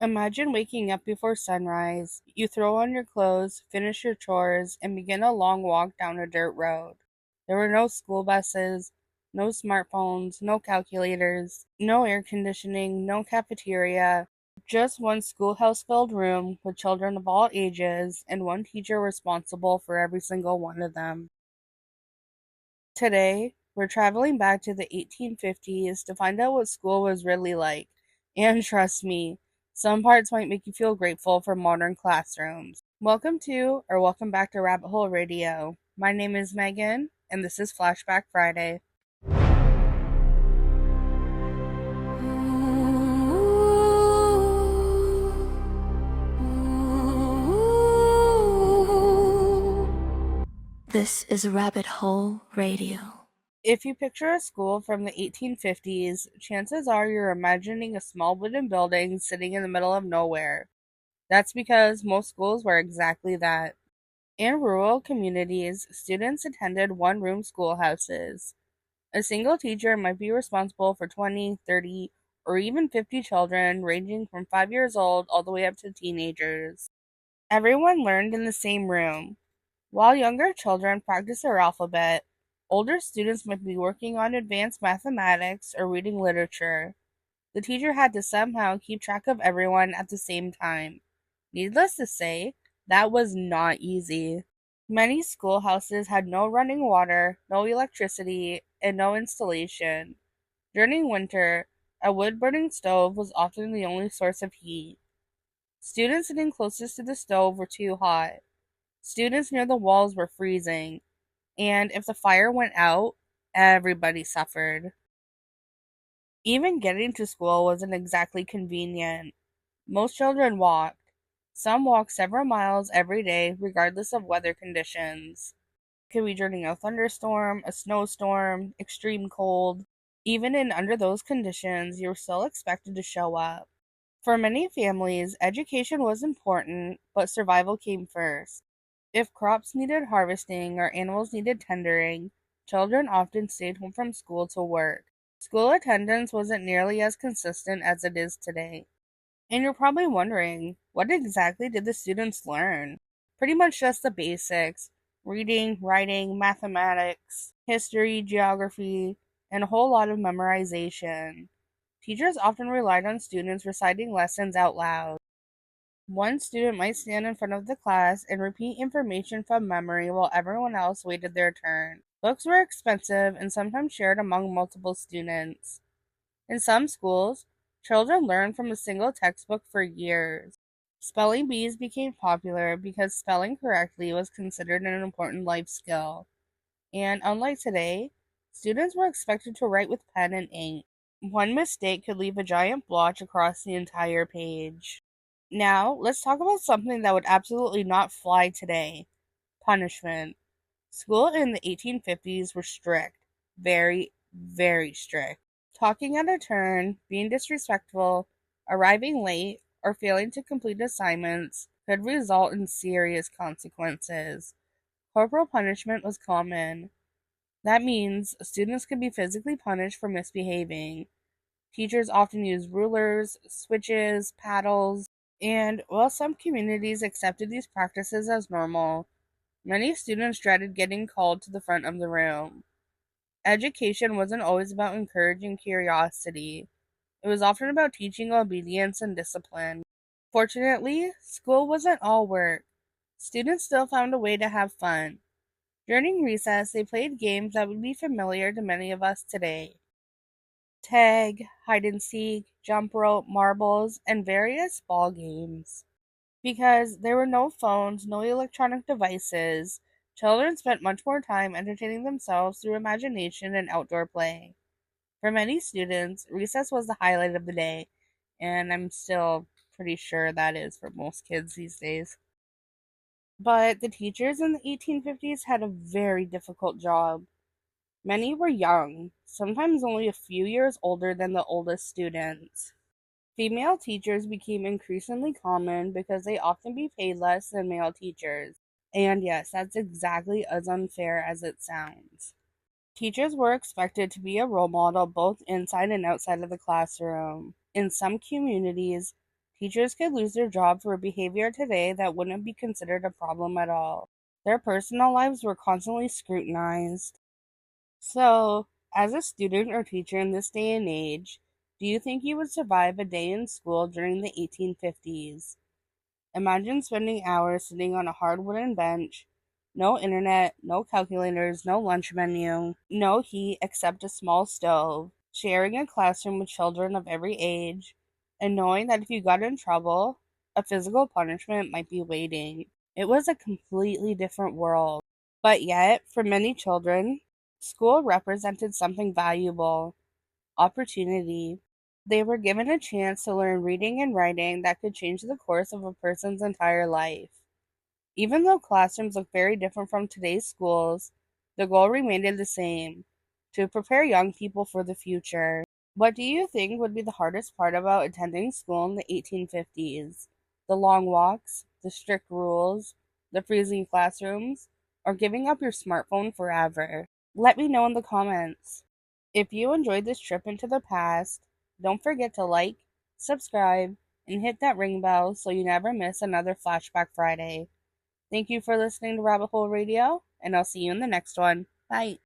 Imagine waking up before sunrise. You throw on your clothes, finish your chores, and begin a long walk down a dirt road. There were no school buses, no smartphones, no calculators, no air conditioning, no cafeteria, just one schoolhouse filled room with children of all ages and one teacher responsible for every single one of them. Today, we're traveling back to the 1850s to find out what school was really like. And trust me, some parts might make you feel grateful for modern classrooms. Welcome back to Rabbit Hole Radio. My name is Megan, and this is Flashback Friday. This is Rabbit Hole Radio. If you picture a school from the 1850s, chances are you're imagining a small wooden building sitting in the middle of nowhere. That's because most schools were exactly that. In rural communities, students attended one-room schoolhouses. A single teacher might be responsible for 20, 30, or even 50 children, ranging from 5 years old all the way up to teenagers. Everyone learned in the same room. While younger children practiced their alphabet, older students might be working on advanced mathematics or reading literature. The teacher had to somehow keep track of everyone at the same time. Needless to say, that was not easy. Many schoolhouses had no running water, no electricity, and no installation. During winter, a wood-burning stove was often the only source of heat. Students sitting closest to the stove were too hot. Students near the walls were freezing, and if the fire went out, everybody suffered. Even getting to school wasn't exactly convenient. Most children walked. Some walked several miles every day, regardless of weather conditions. It could be during a thunderstorm, a snowstorm, extreme cold. Even in under those conditions, you were still expected to show up. For many families, education was important, but survival came first. If crops needed harvesting or animals needed tendering, children often stayed home from school to work. School attendance wasn't nearly as consistent as it is today. And you're probably wondering, what exactly did the students learn? Pretty much just the basics: reading, writing, mathematics, history, geography, and a whole lot of memorization. Teachers often relied on students reciting lessons out loud. One student might stand in front of the class and repeat information from memory while everyone else waited their turn. Books were expensive and sometimes shared among multiple students. In some schools, children learned from a single textbook for years. Spelling bees became popular because spelling correctly was considered an important life skill. And unlike today, students were expected to write with pen and ink. One mistake could leave a giant blotch across the entire page. Now, let's talk about something that would absolutely not fly today: punishment. School in the 1850s were strict. Very, very strict. Talking out of turn, being disrespectful, arriving late, or failing to complete assignments could result in serious consequences. Corporal punishment was common. That means students could be physically punished for misbehaving. Teachers often used rulers, switches, paddles, and while some communities accepted these practices as normal, many students dreaded getting called to the front of the room. Education wasn't always about encouraging curiosity. It was often about teaching obedience and discipline. Fortunately, school wasn't all work. Students still found a way to have fun. During recess, they played games that would be familiar to many of us today: tag, hide and seek, jump rope, marbles, and various ball games. Because there were no phones, no electronic devices, children spent much more time entertaining themselves through imagination and outdoor play. For many students, recess was the highlight of the day, and I'm still pretty sure that is for most kids these days. But the teachers in the 1850s had a very difficult job. Many were young, sometimes only a few years older than the oldest students. Female teachers became increasingly common because they often be paid less than male teachers. And yes, that's exactly as unfair as it sounds. Teachers were expected to be a role model both inside and outside of the classroom. In some communities, Teachers could lose their job for behavior today that wouldn't be considered a problem at all. Their personal lives were constantly scrutinized. So, as a student or teacher in this day and age, do you think you would survive a day in school during the 1850s? Imagine spending hours sitting on a hard wooden bench, no internet, no calculators, no lunch menu, no heat except a small stove, sharing a classroom with children of every age, and knowing that if you got in trouble, a physical punishment might be waiting. It was a completely different world. But yet, for many children, school represented something valuable: opportunity. They were given a chance to learn reading and writing that could change the course of a person's entire life. Even though classrooms look very different from today's schools, the goal remained the same: to prepare young people for the future. What do you think would be the hardest part about attending school in the 1850s? The long walks, the strict rules, the freezing classrooms, or giving up your smartphone forever? Let me know in the comments. If you enjoyed this trip into the past, don't forget to like, subscribe, and hit that ring bell so you never miss another Flashback Friday. Thank you for listening to Rabbit Hole Radio, and I'll see you in the next one. Bye.